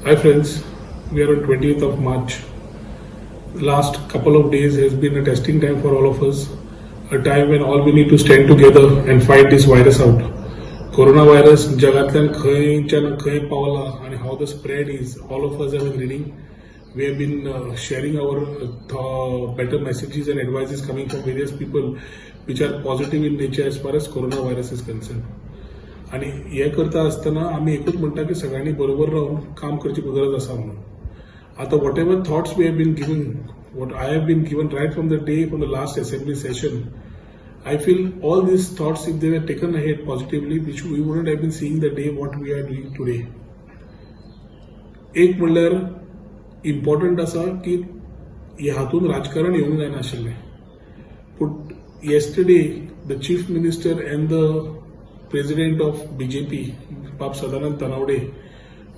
Hi friends, we are on 20th of March. The last couple of days has been a testing time for all of us, a time when all we need to stand together and fight this virus out. Coronavirus जगातल्यान खंयच्यान खंय पावला and how the spread is, all of us have been reading. We have been sharing our better messages and advices coming from various people which are positive in nature as far as coronavirus is concerned. आणि हे करता असताना आम्ही एकूच म्हणता की सगळ्यांनी बरोबर राहून काम करची गरज असा म्हणून. आता whatever thoughts we have been giving, what I have been given right from the day from the last assembly session, I feel all these thoughts, if they were taken ahead positively, which we wouldn't have been seeing the day what we are doing today. एक म्हणल्यार important असा की ह्यातून राजकारण येवंक जायना आशिल्लें. पूण yesterday the chief minister and the president of BJP, Pap Sadanand Tanawade,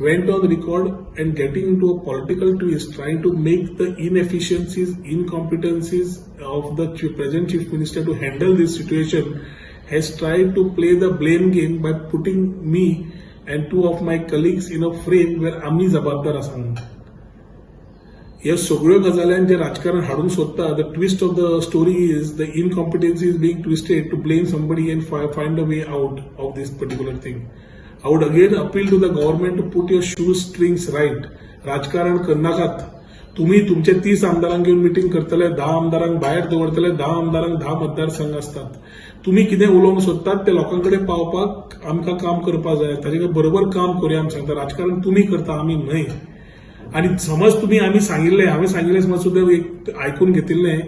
went on record and getting into a political twist, trying to make the inefficiencies, incompetencies of the present chief minister to handle this situation, has tried to play the blame game by putting me and two of my colleagues in a frame where आम्ही जबाबदार आसा म्हणून. ह्या सगळ्यो गजाल्यांत जे राजकारण हाडूंक सोदता, the twist of the story is the incompetency is being twisted to blame somebody and find a way out of this particular thing. I would again appeal to the government to put your shoestrings right. राजकारण करनाकात. तुम्ही तुमचे 30 आमदारांक घेऊन meeting करतले, 10 आमदारांक भायर दवरतले, 10 आमदारांक 10 मतदारसंघ असतात. तुम्ही कितें उलोवंक सोदतात ते लोकांकडे पावपाक आमकां काम करपाक जाय. ताचे बरोबर काम करूया आमी सांगता. राजकारण तुम्ही करता, आमी न्हय. आणि समज तुम्ही हांवें सांगिल्लें समज सुद्धा आयकून घेतिल्लें,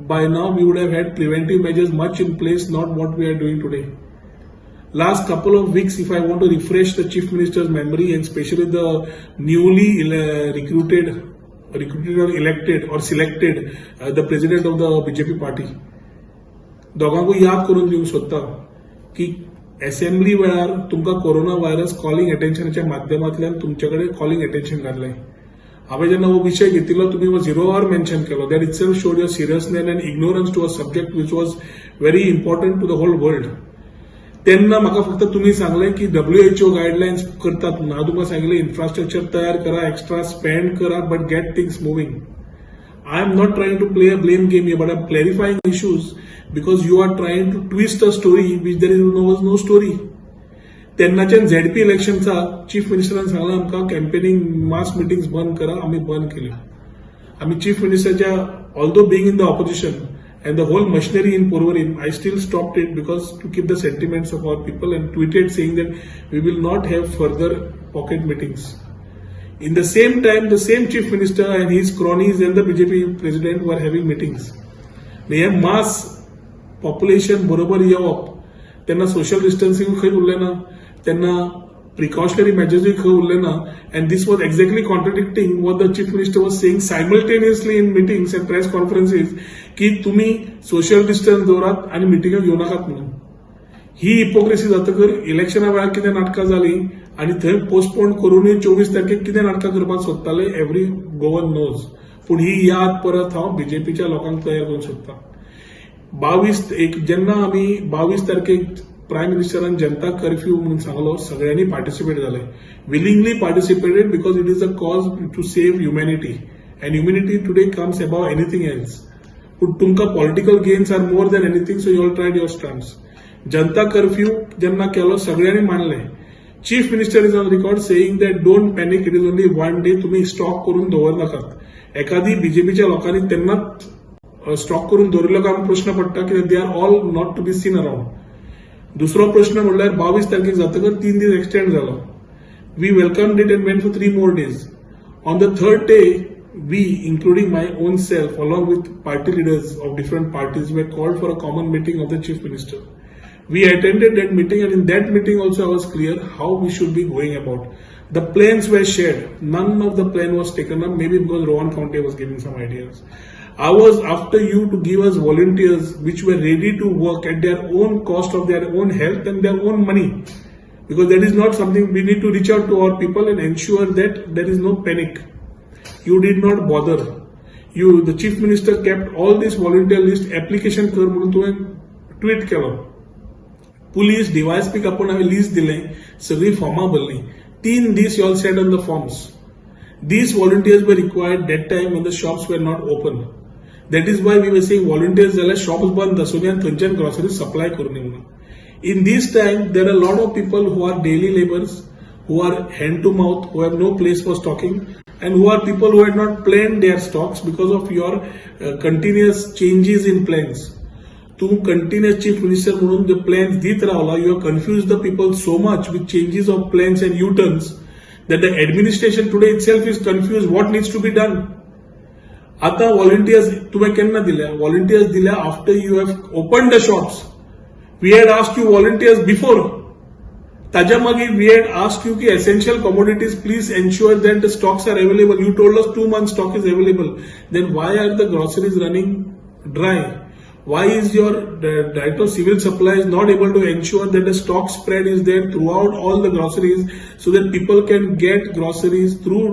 by now we would have had preventive measures much in place, not what we are doing today. Last couple of weeks, if I want to refresh the chief minister's memory and especially the newly recruited or elected or selected the president of the BJP party, दोगांकूय याद करून दिवंक सोदता की assembly वेळार तुमकां corona virus calling अटेन्शनाच्या माध्यमांतल्यान तुमचे कॉलिंग अटेन्शन घातलें. हांवें जेन्ना हो विशय घेतिल्लो, तुमी हो 0 hour मेन्शन केलो. That itself showed your seriousness and ignorance to a subject which was very important to the whole world. तेन्ना म्हाका फक्त तुम्ही सांगलें की WHO गायडलायन्स करतात म्हणून. हांव तुमकां सांगिल्लें इन्फ्रास्ट्रक्चर तयार करा, एक्स्ट्रा स्पेंड करा, but get things moving. I am not trying to play a blame game here, but I am clarifying issues because you are trying to twist a story which there was no story. तेन्नाच्या ZP इलेक्शनचा chief मिनिस्टरान सांगलें आमकां campaigning मास meetings बंद करा. आमी बंद केल्यो. आमी chief मिनिस्टरच्या although being in the opposition and the whole machinery in Porvorim, I still stopped it because to keep the sentiments of our people, and tweeted saying that we will not have further pocket meetings. In the same time, the same chief minister and his cronies and the BJP president were having meetings. हे mass population बरोबर येवप, त्यांना social distancing खंय उरलें ना, त्यांना precautionary measures खंय उरलें ना, and this was exactly contradicting what the chief minister was saying simultaneously in meetings and press conferences की तुम्ही सोशल डिस्टन्स दवरात आणि मिटिंग घेऊ नाकात म्हणून. ही हिपोक्रेसी जातकर इलेक्शना वेळार कितें नाटकां जाली आणि थंय पोस्टपोन करूनय 24 तारखेक कितें नाटकां करपाक सोदताले एव्हरी गोवन नोज. पूण ही याद परत हांव बीजेपीच्या लोकांक तयार करूंक सोदता. जेन्ना आमी 22 तारखेक प्रायम मिनिस्टरान जनता कर्फ्यू म्हणून सांगलो, सगळ्यांनी पार्टिसिपेट जाले. Willingly participated because it is a cause to save humanity, and humanity today comes above anything else. पण तुमकां political gains are more than anything, so you all tried your stunts. जनता curfew जेन्ना केलो सगळ्यांनी मानले. Chief minister is on record saying that don't panic, it is only 1 day, तुम्ही stock करून दवरनाकात. एखादी बीजेपीच्या लोकांनी तेन्नाच स्टॉक करून दवरिल्लो काय प्रश्न पडटा की they are all not to be seen around. दुसरो प्रश्न म्हणल्यार 22 तारखेक जातकर 3 दीस एक्सटेंड जालो. We welcomed it and went for 3 more days. On the 3rd day, we, including my own self, along with party leaders of different parties, were called for a common meeting of the chief minister. We attended that meeting, and in that meeting also I was clear how we should be going about. The plans were shared. None of the plan was taken up, maybe because Rowan County was giving some ideas. I was after you to give us volunteers which were ready to work at their own cost of their own health and their own money. Because that is not something we need to reach out to our people and ensure that there is no panic. You did not bother. The chief minister kept all this volunteer list application कर म्हणून तुवें tweet केलो. Police डीवायएसपीक आपण हांवें list दिलें, सगळीं फॉर्मां भरलीं. 3 दीस you all set on the forms. These volunteers were required that time when the shops were not open. That is why we were saying volunteers जाल्यार shops बंद आसुनी आनी थंयच्यान groceries supply करूनी म्हणून. In this time, there are a lot of people who are daily laborers, who are hand to mouth, who have no place for stocking, and who are people who had not planned their stocks because of your continuous changes in plans. तू continuous chief minister म्हणून the plans दीत Rawla, you have confused the people so much with changes of plans and U-turns that the administration today itself is confused what needs to be done. आता volunteers तुम्हें केन्ना दिल्या? Volunteers दिल्या after you have opened the shops. We had asked you volunteers before. ताज्या मागीर we had asked you की essential commodities please ensure that the stocks are available. You told us 2 months stock is available. Then why are the groceries running dry? Why is your director of civil supplies not able to ensure that the stock spread is there throughout all the groceries so that people can get groceries through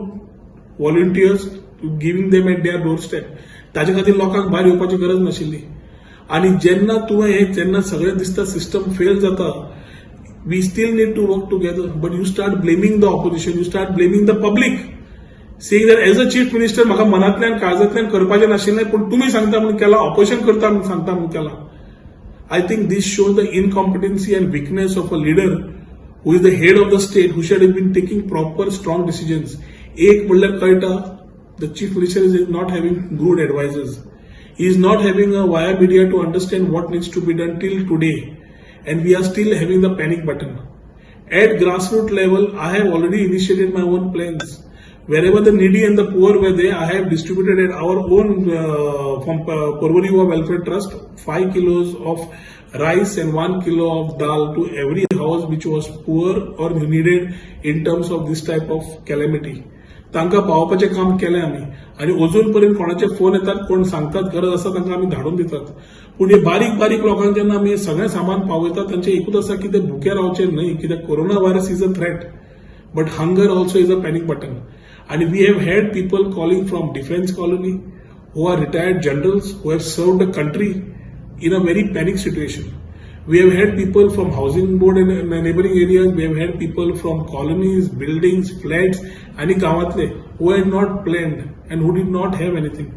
volunteers giving them at their doorstep? ताजे खातीर लोकांक भायर येवपाची गरज नाशिल्ली. आणि जेन्ना तुवें हे जेन्ना सगळें दिसता सिस्टम फेल जाता, we still need to work together, but you start blaming the opposition, you start blaming the public, saying that as a chief minister म्हाका मनांतल्यान काळजांतल्यान करपाचें नाशिल्लें पूण तुमी सांगता म्हणून केला, ऑपोजिशन करता म्हणून सांगता म्हणून केला. I think this shows the incompetency and weakness of a leader who is the head of the state, who should have been taking proper strong decisions. एक म्हणल्यार कळटा, the chief minister is not having good advisors. He is not having a via media to understand what needs to be done till today. And we are still having the panic button. At grassroots level, I have already initiated my own plans. Wherever the needy and the poor were there, I have distributed at our own from Porvorim Welfare Trust 5 kilos of rice and 1 kilo of dal to every house which was poor or needed in terms of this type of calamity. तांकां पावोवपाचें काम केलें आमी आनी अजून पर्यंत कोणाचे phone येतात, कोण सांगतात गरज आसा तांकां आमी धाडून दितात. पूण हे बारीक बारीक लोकांक जेन्ना आमी सगळें सामान पावयतात तांचें एकूच आसा की ते भुके रावचें न्हय, कित्याक corona virus is a threat, but hunger also is a panic button. आनी we have had people calling from defence colony who are retired generals who have served the country in a very panic situation. We have had people from housing board and neighboring areas, we have had people from colonies, buildings, flats, and gawatle who had not planned and who did not have anything.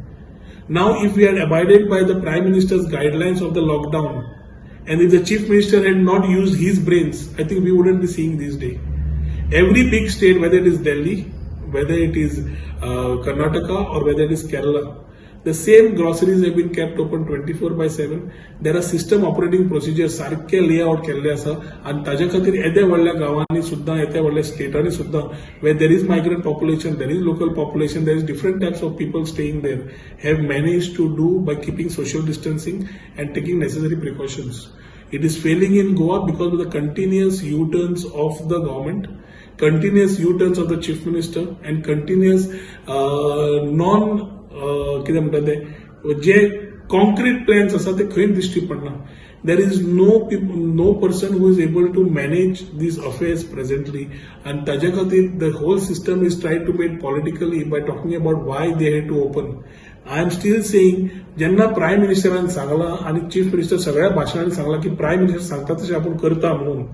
Now, if we had abided by the Prime Minister's guidelines of the lockdown, and if the Chief Minister had not used his brains, I think we wouldn't be seeing this day. Every big state, whether it is Delhi, whether it is Karnataka, or whether it is Kerala, the same groceries have been kept open 24/7. There are system operating procedures सारखे layout केल्ले आसा आनी ताजे खातीर येद्या व्हडल्या गांवांनी सुद्दां येद्या व्हडल्या स्टेटांनी सुद्दां where there is migrant population, there is local population, there is different types of people staying there, have managed to do by keeping social distancing and taking necessary precautions. It is failing in Goa because of the continuous U-turns of the government, continuous U-turns of the chief minister, and continuous कितें म्हणटा ते जे concrete plans आसा ते खंय दिश्टी पडना. There is no person who is able to manage these affairs presently आनी ताजे खातीर the whole system is try to made politically by talking about why they had to open. I am still saying जेन्ना prime मिनिस्टरान सांगलां आनी chief minister सगळ्या भाशणांनी सांगलां की प्रायम मिनिस्टर सांगता तशें आपूण करता म्हणून.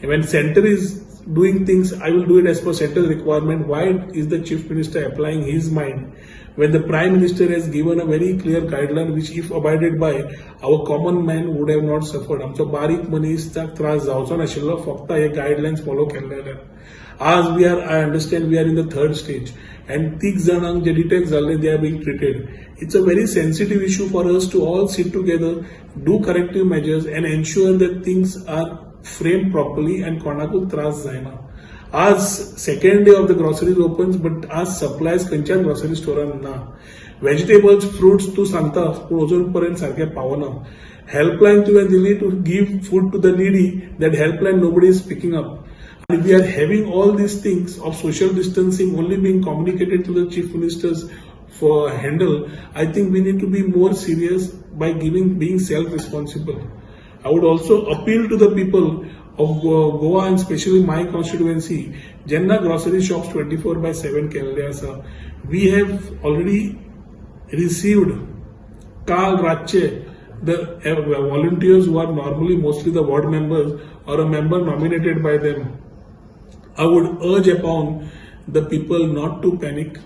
When centre is doing things, I will do it as per central requirement. Why is the chief minister applying his mind when the prime minister has given a very clear guideline which if abided by, our common man would have not suffered. आमचो बारीक मनीस त्रास जावचो नाशिल्लो फक्त हे guidelines follow केल्ले. आज I understand we are in the third stage and 3 जाणांक जे डिटेक्ट जाल्ले they are being treated. It's a very sensitive issue for us to all sit together, do corrective measures and ensure that things are framed properly and कोणाकूच त्रास जायना. आज second day of the groceries opens but आज supplies खंयच्याच grocery स्टोरान ना. Vegetables fruits तूं सांगता पूण अजून पर्यंत सारकें पावना. हेल्पलायन तुवें दिली to give food to the needy, that helpline nobody is picking up. And we are having all these things of social distancing only being communicated to the chief ministers for handle. I think we need to be more serious by being self-responsible. I would also appeal to the people of Goa and especially my constituency, jenna grocery shops 24/7 केल्ले आसा. We have already received काल रातचे the volunteers who are normally mostly the ward members or a member nominated by them. I would urge upon the people not to panic.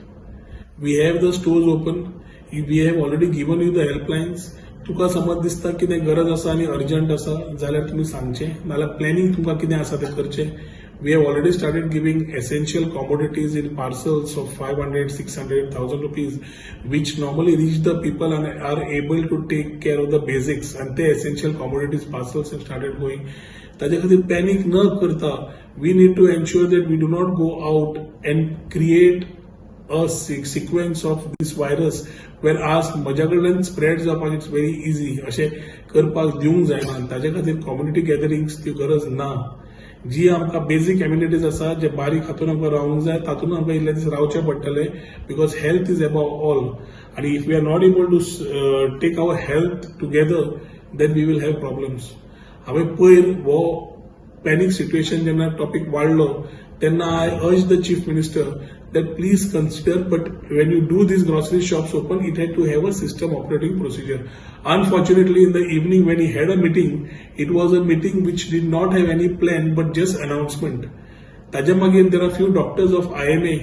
We have the stores open. We have already given you the helplines. तुका समज दिसता कितें गरज आसा आनी urgent आसा जाल्यार तुमी सांगचें, नाल्यार प्लॅनिंग तुमकां कितें आसा तें करचें. We have already started giving essential commodities in parcels of 500, 600, 1000 rupees, which normally reach the people and are able to take care of the basics. And the essential commodities parcels have started going. ताजे खातीर panic न करता, we need to ensure that we do not go out and create a sequence of this virus where as म्हज्या कडल्यान spread जावपाक it's very easy अशें करपाक दिवंक जायना. ताजे खातीर कम्युनिटी गॅदरिंग्स ती गरज ना. जी आमकां बेसिक एम्युनिटीज आसा जे बारीक हातून आमकां रावंक जाय तातून आमकां इल्ले दीस रावचे पडटले because health is above all. आनी if we are not able to take our health together then we will have problems. हांवें पयर हो पॅनीक सिच्युएशन जेन्ना टॉपीक वाडलो तेन्ना I urge the chief minister that please consider, but when you do these grocery shops open, it had to have a system operating procedure. Unfortunately, in the evening when he had a meeting, it was a meeting which did not have any plan but just announcement. Taja magir, there are few doctors of IMA,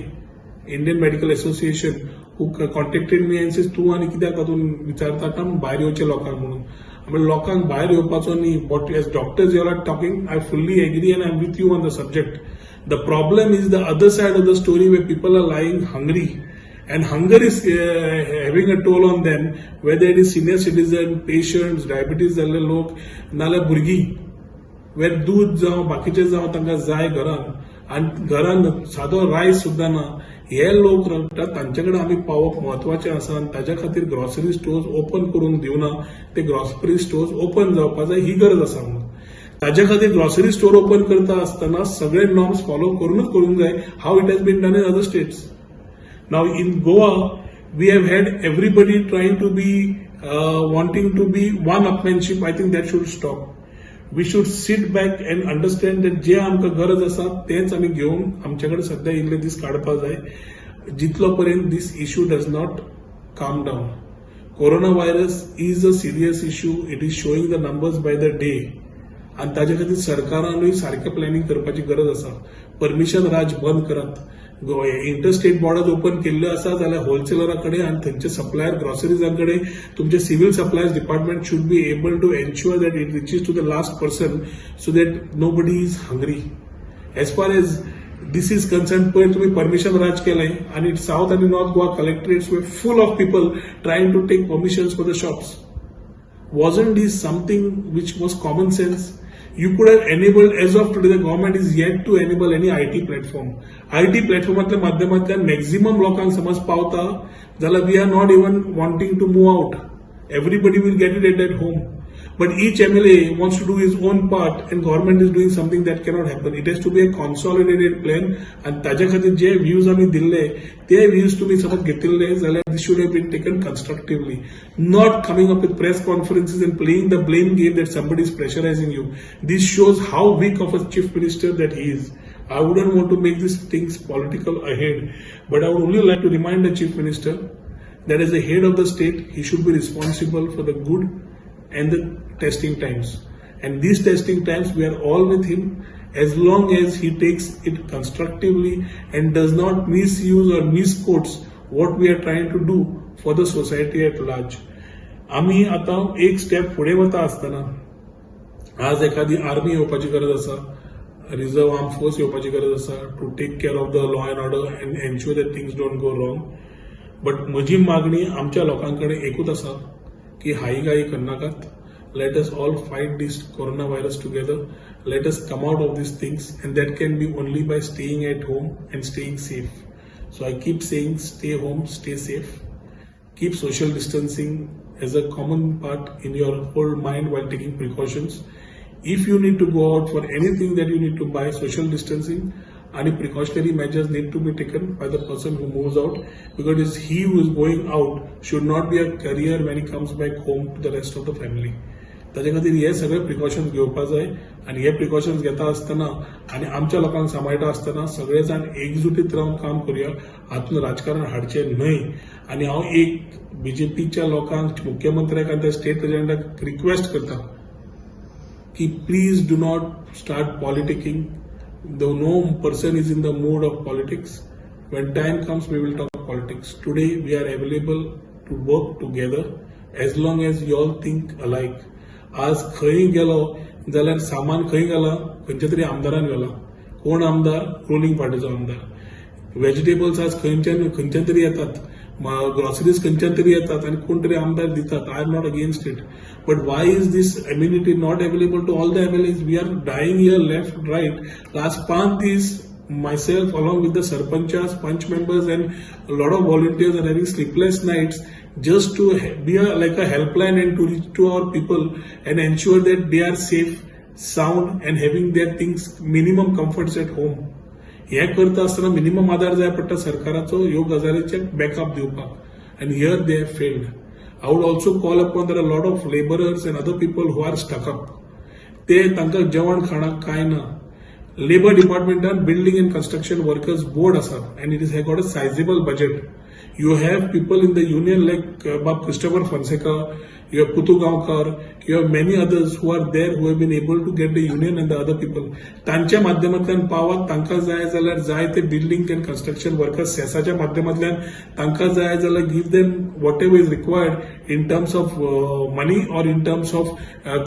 Indian Medical Association, who contacted me and says, "तू आणि कित्याक तातून विचारता का भायर येवचे लोकांक म्हणून." हांवें लोकांक भायर येवपाचो न्ही, but as doctors you are talking, I fully agree and I am with you on the subject. The problem is the other side of the story where people are lying hungry and hunger is having a toll on them, whether it is senior citizen, patients, diabetes जाल्ले लोक नाल्यार भुरगीं, where दूध जावं बाकीचे जावं तांकां जाय घरान आनी घरान सादो रायस सुद्दां ना, हे लोक रडटात. तांचे कडेन आमी पावप म्हत्वाचें आसा आनी ताच्या खातीर ग्रॉसरी स्टोर्स ओपन करून दिवना. ते ग्रॉसरी स्टोर्स ओपन जावपा जाय ही गरज आसा म्हणून. ताच्या खातीर ग्रॉसरी स्टोर ओपन करता आसतना सगळे नॉर्म्स फॉलो करूनच करूंक जाय, how it has been done in other states. Now in Goa we have had everybody trying to be wanting to be one upmanship. I think that should stop. We should sit back and understand that जे आमकां गरज आसा तेंच आमी घेवन आमचे कडेन सध्या इल्ले दीस काडपाक जाय जितलो पर्यंत दीस इश्यू डज नॉट काम down. Corona virus is a serious issue. It is showing the numbers by the day आनी ताजे खातीर सरकारानूय सारकें प्लॅनिंग करपाची गरज आसा. परमिशन राज बंद करात. इंटरस्टेट बॉर्डर्स ओपन केल्ल्यो आसा जाल्यार होलसेलरा कडेन आनी थंयचे सप्लायर ग्रॉसरीजां कडेन तुमचे civil supplies department should be able to ensure that it reaches to the last person so that nobody is hungry. As far as this is concern पयर तुमी परमिशन राज केलें आनी साउथ आनी north Goa collectorates were full of people trying to take permissions for the shops. Wasn't this something which was common sense? You could have enabled, as of today, the government is yet to enable any IT platform. IT platformatल्या माध्यमांतल्यान maximum लोकांक समज पावता जाल्यार we are not even wanting to move out. Everybody will get it at home. But each MLA wants to do his own part and government is doing something that cannot happen. It has to be a consolidated plan and ताज्या खातीर जे views आमी दिल्ले ते views तुमी समज घेतिल्ले जाल्यार this should have been taken constructively. Not coming up with press conferences and playing the blame game that somebody is pressurizing you. This shows how weak of a chief minister that he is. I wouldn't want to make these things political ahead, but I would only like to remind the chief minister that as the head of the state, he should be responsible for the good and the testing times. And these testing times, we are all with him as long as he takes it constructively and does not misuse or misquotes what we are trying to do for the society at large. आम्ही आता एक step पुढे वता असताना आज एखादी army येवपाची गरज आसा, रिझर्व आर्म फोर्स येवपाची गरज आसा to take care of the law and order and ensure that things don't go wrong. But म्हजी मागणी आमच्या लोकांकडे एकूच आसा की हाईघाई करनाकात. Let us all fight this coronavirus together. Let us come out of these things, and that can be only by staying at home and staying safe. So I keep saying, stay home, stay safe. Keep social distancing as a common part in your whole mind while taking precautions. If you need to go out for anything that you need to buy, social distancing and precautionary measures need to be taken by the person who moves out, because he who is going out should not be a carrier when he comes back home to the rest of the family. ताजे खातीर हे सगळे precautions घेवपाक जाय आनी हे precautions घेता आसतना आनी आमच्या लोकांक सांबाळटा आसतना सगळे जाण एकजुटीत रावन काम करूया. हातून राजकारण हाडचें न्हय. आनी हांव एक बीजेपीच्या लोकांक, मुख्यमंत्र्याक आनी त्या स्टेट प्रेसिडेंटाक रिक्वेस्ट करता की please do not start politicking. No person is in the mood of politics. When time comes, we will talk politics. Today, we are available to work together as long as you all think alike. आज खंय गेलो जाल्यार सामान खंय गेला, खंयच्या तरी आमदारान गेला. कोण आमदार? रुलिंग पार्टीचो आमदार. व्हेजिटेबल्स आज खंयच्यान तरी येतात, ग्रॉसरीज खंयच्यान तरी येतात आणि कोण तरी आमदार दितात. I am not against it, but why is this immunity not available to all the MLAs? We are dying here left right. Last 5 days myself along with the sarpanchas, punch members and a lot of volunteers are having sleepless nights just to be like a helpline and to reach to our people and ensure that they are safe, sound and having their things minimum comforts at home. हे करता असताना minimum आधार जाय पडटा सरकाराचो ह्यो गजालीचे backup दिवपाक, and here they have failed. I would also call upon there are a lot of laborers and other people who are stuck up. ते तांकां जेवण खाणाक कांय ना. Labor Department and Building and Construction Workers Board asa, and it has got a sizable budget. You have people in the union like Bob Christopher Fonseca, you have Putu Gaonkar, you have many others who are there who have been able to get the union and the other people. तांच्या माध्यमांतल्यान पावत तांकां जाय जाल्यार जाय ते building and construction workers सेसाच्या माध्यमांतल्यान तांकां जाय जाल्यार give them whatever is required in terms of money or in terms of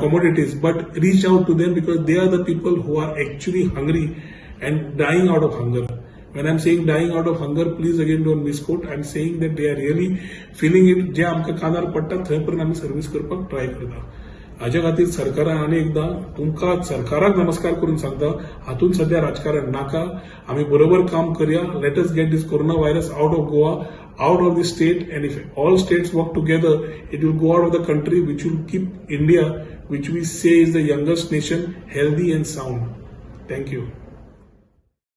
commodities, but reach out to them because they are the people who are actually hungry and dying out of hunger. When I'm saying dying out of hunger, please again don't misquote. I'm saying that they are really feeling it. जे आमकां कानार पडटा थंय पर्यंत आमी service करपाक try करता. हाच्या खातीर सरकारान आनी एकदां तुमकां सरकाराक नमस्कार करून सांगता, हातूंत सध्या राजकारण नाका. आमी बरोबर काम करया. Let us get this corona virus out of Goa, out of the state, and if all states work together, it will go out of the country, which will keep India, which we say is the youngest nation, healthy and sound. Thank you.